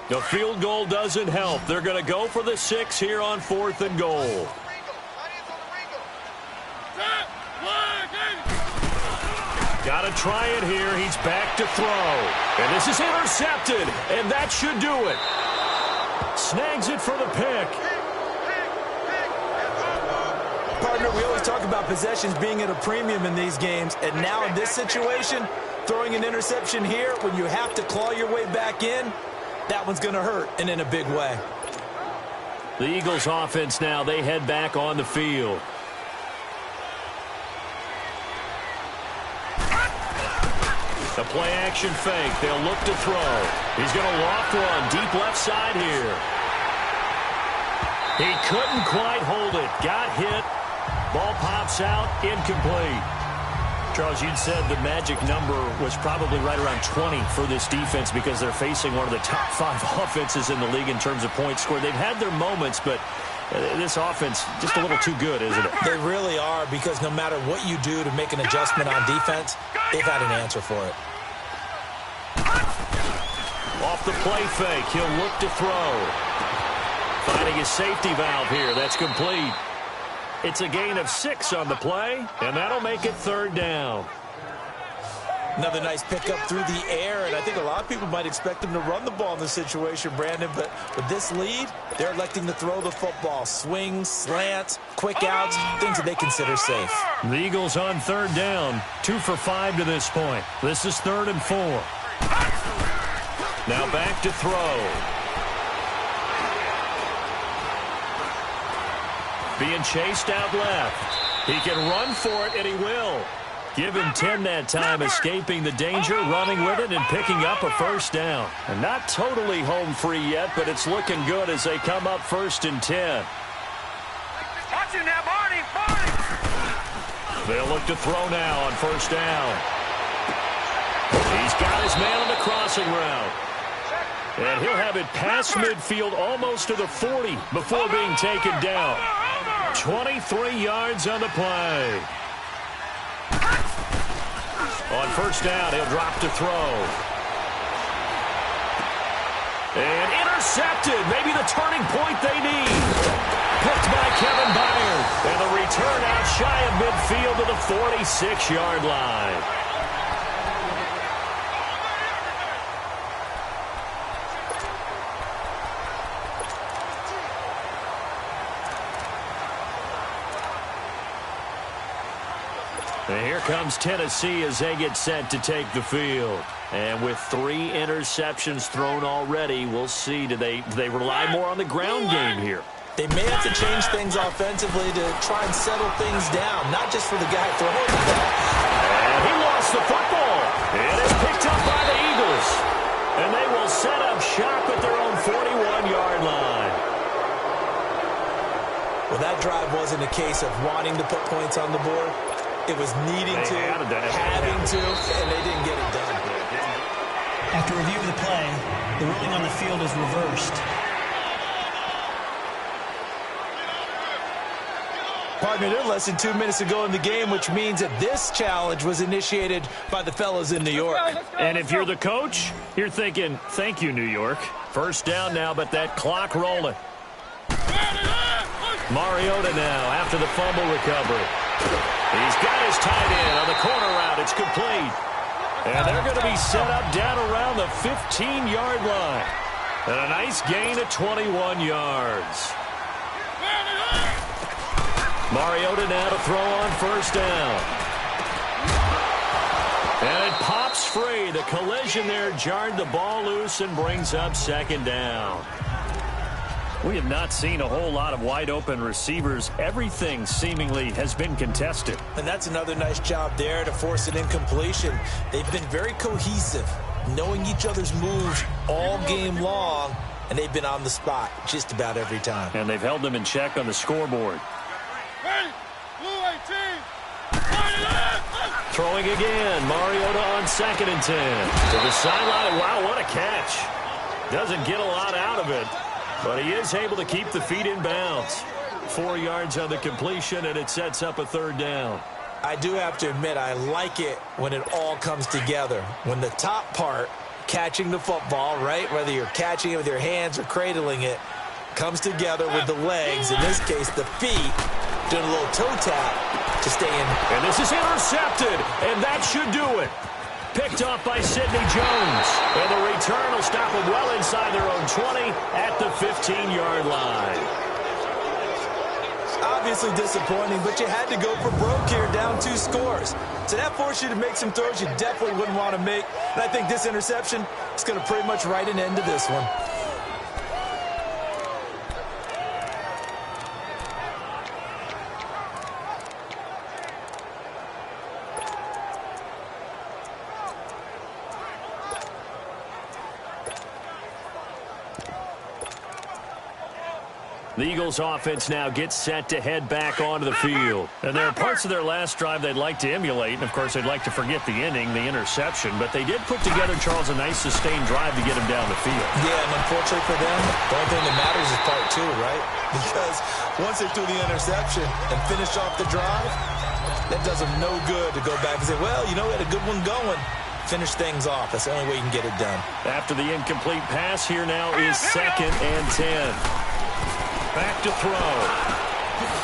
The field goal doesn't help. They're going to go for the 6 here on 4th and goal. Got to try it here. He's back to throw. And this is intercepted. And that should do it. Snags it for the pick. Partner, we always talk about possessions being at a premium in these games. And now in this situation, throwing an interception here when you have to claw your way back in, that one's going to hurt, and in a big way. The Eagles offense now, they head back on the field. The play action fake. They'll look to throw. He's going to loft one deep left side here. He couldn't quite hold it. Got hit. Ball pops out. Incomplete. Charles, you'd said the magic number was probably right around 20 for this defense because they're facing one of the top 5 offenses in the league in terms of points scored. They've had their moments, but this offense just a little too good, isn't it? They really are, because no matter what you do to make an adjustment on defense, they've had an answer for it. Off the play fake, he'll look to throw. Finding his safety valve here. That's complete. It's a gain of 6 on the play, and that'll make it 3rd down. Another nice pickup through the air, and I think a lot of people might expect them to run the ball in this situation, Brandon, but with this lead, they're electing to throw the football. Swings, slants, quick outs, things that they consider safe. The Eagles on 3rd down, 2 for 5 to this point. This is 3rd and 4. Now back to throw. Being chased out left. He can run for it, and he will. Give him 10 that time, escaping the danger, running with it, and picking up a 1st down. And not totally home free yet, but it's looking good as they come up 1st and 10. Watch him now, Barney. They'll look to throw now on 1st down. He's got his man on the crossing route. And he'll have it past midfield almost to the 40 before being taken down. 23 yards on the play. On 1st down, he'll drop to throw. And intercepted. Maybe the turning point they need. Picked by Kevin Byard. And the return out shy of midfield to the 46-yard line. And here comes Tennessee as they get set to take the field. And with 3 interceptions thrown already, we'll see. Do they rely more on the ground game here? They may have to change things offensively to try and settle things down, not just for the guy throwing the ball. And he lost the football. And it's picked up by the Eagles. And they will set up shop at their own 41-yard line. Well, that drive wasn't a case of wanting to put points on the board. It was needing to, having to, and they didn't get it done. After review of the play, the ruling on the field is reversed. Partner, they're less than 2 minutes to go in the game, which means that this challenge was initiated by the fellas in New York. And if you're the coach, you're thinking, thank you, New York. 1st down now, but that clock rolling. Mariota now after the fumble recovery. He's got his tight end on the corner route. It's complete. And they're going to be set up down around the 15-yard line. And a nice gain of 21 yards. Mariota now to throw on 1st down. And it pops free. The collision there jarred the ball loose and brings up 2nd down. We have not seen a whole lot of wide-open receivers. Everything seemingly has been contested. And that's another nice job there to force an incompletion. They've been very cohesive, knowing each other's moves all game long, and they've been on the spot just about every time. And they've held them in check on the scoreboard. Throwing again. Mariota on 2nd and 10. To the sideline. Wow, what a catch. Doesn't get a lot out of it. But he is able to keep the feet in bounds. 4 yards on the completion, and it sets up a 3rd down. I do have to admit, I like it when it all comes together. When the top part, catching the football, right, whether you're catching it with your hands or cradling it, comes together with the legs, in this case the feet, doing a little toe tap to stay in. And this is intercepted, and that should do it. Picked off by Sidney Jones. And the return will stop them well inside their own 20 at the 15-yard line. Obviously disappointing, but you had to go for broke here, down 2 scores. So that forced you to make some throws you definitely wouldn't want to make. And I think this interception is going to pretty much write an end to this one. The Eagles offense now gets set to head back onto the field. And there are parts of their last drive they'd like to emulate. And, of course, they'd like to forget the inning, the interception. But they did put together, Charles, a nice sustained drive to get him down the field. Yeah, and unfortunately for them, the only thing that matters is part 2, right? Because once they threw the interception and finished off the drive, that does them no good to go back and say, well, you know, we had a good one going. Finish things off. That's the only way you can get it done. After the incomplete pass, here now is 2nd and 10. Back to throw.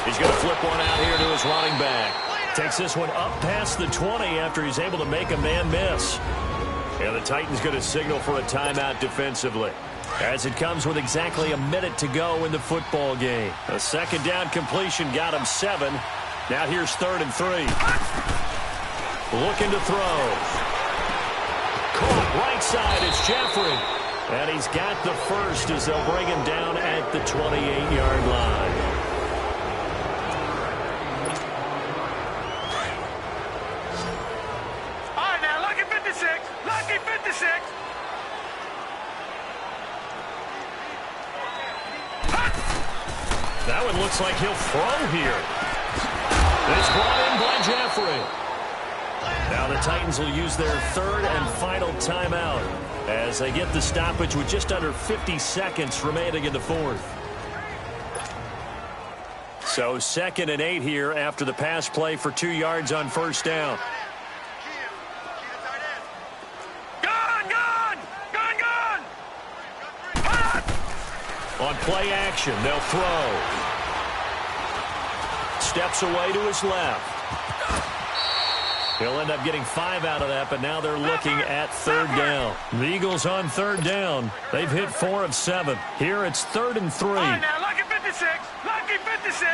He's going to flip one out here to his running back. Takes this one up past the 20 after he's able to make a man miss. And the Titans going to signal for a timeout defensively, as it comes with exactly a minute to go in the football game. A second down completion got him 7. Now here's 3rd and 3. Looking to throw. Caught right side. It's Jeffrey. And he's got the first as they'll bring him down at the 28-yard line. That one looks like he'll throw here. It's brought in by Jeffrey. Now the Titans will use their 3rd and final timeout as they get the stoppage with just under 50 seconds remaining in the 4th. So 2nd and 8 here after the pass play for 2 yards on 1st down. On play action, they'll throw. Steps away to his left. He'll end up getting 5 out of that, but now they're looking at 3rd down. The Eagles on 3rd down. They've hit 4 of 7. Here it's 3rd and 3. All right, now, lucky 56. Lucky 56.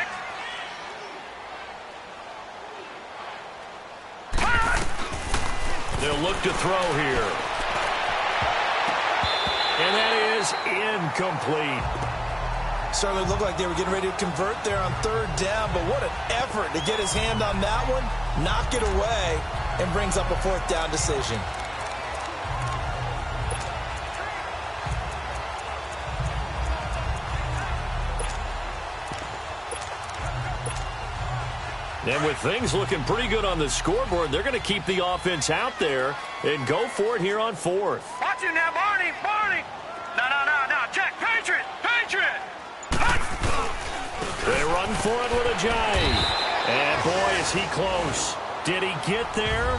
They'll look to throw here. And that is incomplete. Certainly looked like they were getting ready to convert there on 3rd down, but what an effort to get his hand on that one, knock it away, and brings up a 4th down decision. And with things looking pretty good on the scoreboard, they're going to keep the offense out there and go for it here on 4th. Watch it now, Barney. Barney. No. Jack, Patriot. They run for it with Ajayi. And boy, is he close. Did he get there?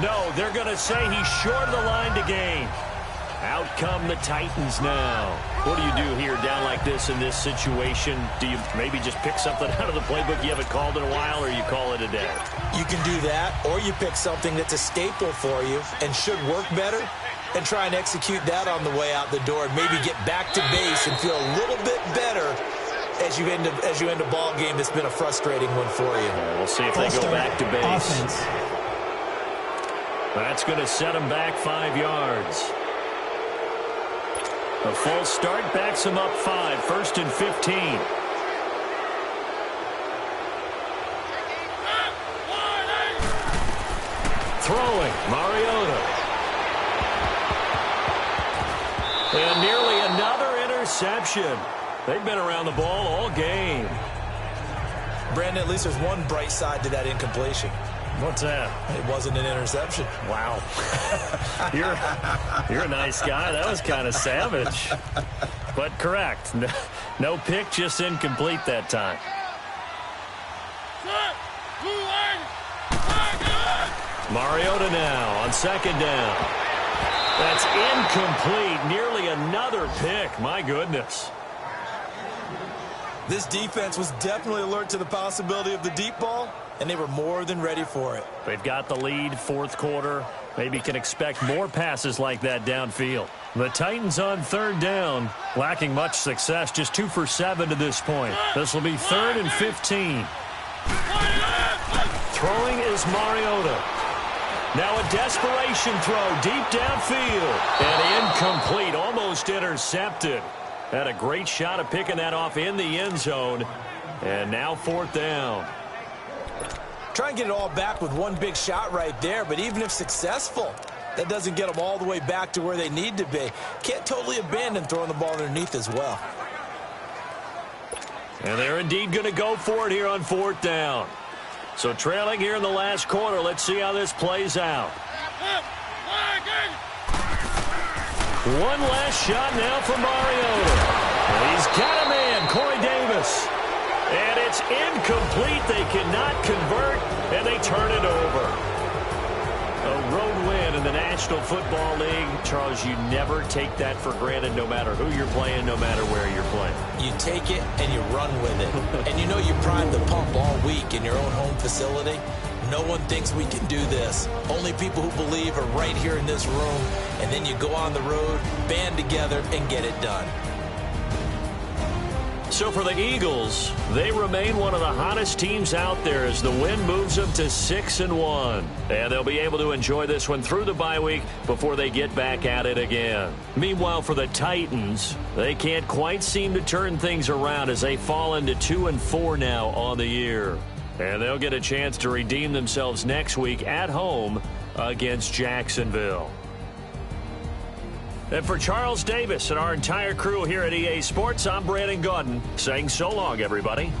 No, they're going to say he's short of the line to gain. Out come the Titans now. What do you do here down like this in this situation? Do you maybe just pick something out of the playbook you haven't called in a while, or you call it a day? You can do that, or you pick something that's a staple for you and should work better and try and execute that on the way out the door and maybe get back to base and feel a little bit better as you end a ball game that's been a frustrating one for you. We'll see if they go back to base. Offense. That's going to set them back 5 yards. A false start backs him up 5. 1st and 15. Throwing, Mariota. And nearly another interception. They've been around the ball all game. Brandon, at least there's one bright side to that incompletion. What's that? It wasn't an interception. Wow. You're a nice guy. That was kind of savage. But correct. No pick, just incomplete that time. Mariota now on 2nd down. That's incomplete. Nearly another pick. My goodness. This defense was definitely alert to the possibility of the deep ball, and they were more than ready for it. They've got the lead, 4th quarter. Maybe can expect more passes like that downfield. The Titans on 3rd down, lacking much success, just 2 for 7 to this point. This will be 3rd and 15. Throwing is Mariota. Now a desperation throw deep downfield. And incomplete, almost intercepted. Had a great shot at picking that off in the end zone. And now 4th down. Try and get it all back with one big shot right there, but even if successful, that doesn't get them all the way back to where they need to be. Can't totally abandon throwing the ball underneath as well. And they're indeed going to go for it here on 4th down. So trailing here in the last quarter, let's see how this plays out. One last shot now for Mariota. He's got a man, Corey Davis. And it's incomplete. They cannot convert, and they turn it over. A road win in the National Football League, Charles, you never take that for granted no matter who you're playing, no matter where you're playing. You take it and you run with it. And you know you primed the pump all week in your own home facility. No one thinks we can do this. Only people who believe are right here in this room. And then you go on the road, band together, and get it done. So for the Eagles, they remain one of the hottest teams out there as the win moves them to 6-1. And they'll be able to enjoy this one through the bye week before they get back at it again. Meanwhile, for the Titans, they can't quite seem to turn things around as they fall into 2-4 now on the year. And they'll get a chance to redeem themselves next week at home against Jacksonville. And for Charles Davis and our entire crew here at EA Sports, I'm Brandon Gaudin saying so long, everybody.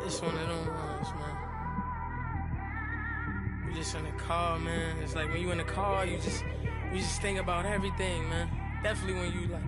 It's one of them ones, man. You just in the car, man. It's like when you in the car, you just think about everything, man. Definitely when you like